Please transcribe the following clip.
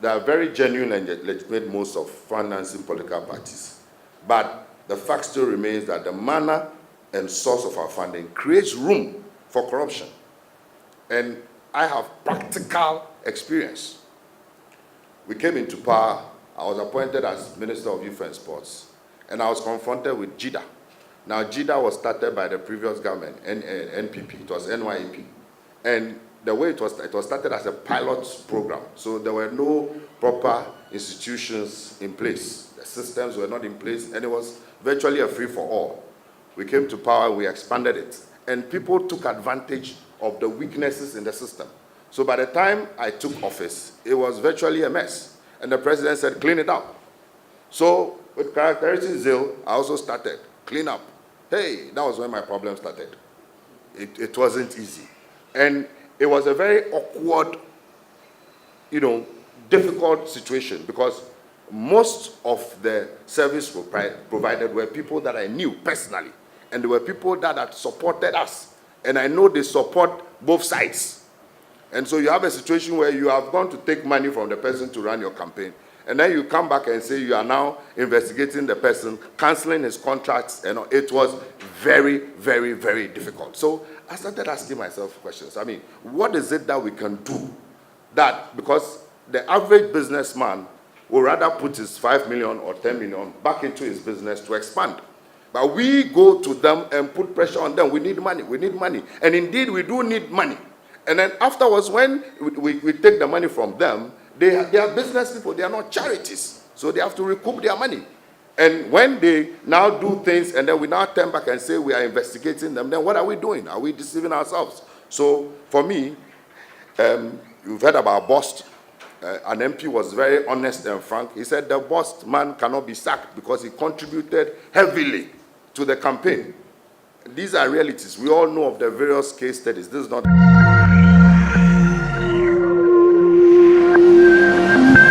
They are very genuine and legitimate modes of financing political parties. But the fact still remains that the manner and source of our funding creates room for corruption. And I have practical experience. We came into power, I was appointed as Minister of Youth and Sports, and I was confronted with JIDA. Now, JIDA was started by the previous government, NPP, it was NYEP. And the way it was started as a pilot program. So there were no proper institutions in place. The systems were not in place, and it was virtually a free-for-all. We came to power, we expanded it, and people took advantage of the weaknesses in the system. So by the time I took office, it was virtually a mess. And the president said, clean it up. So with characteristic zeal, I also started, clean up. Hey, that was when my problem started. It wasn't easy. And it was a very awkward, difficult situation, because most of the service provided were people that I knew personally, and there were people that had supported us, and I know they support both sides. And so you have a situation where you have gone to take money from the person to run your campaign, and then you come back and say you are now investigating the person, canceling his contracts, and it was very, very, very difficult. So I started asking myself questions. I mean, what is it that we can do that, because the average businessman will rather put his 5 million or 10 million back into his business to expand. But we go to them and put pressure on them. We need money, we need money. And indeed, we do need money. And then afterwards, when we take the money from them, they are business people, they are not charities. So they have to recoup their money. And when they now do things and then we now turn back and say we are investigating them, then what are we doing? Are we deceiving ourselves? So for me, you've heard about Bost. An MP was very honest and frank. He said the Bost man cannot be sacked because he contributed heavily to the campaign. These are realities. We all know of the various case studies. This is not...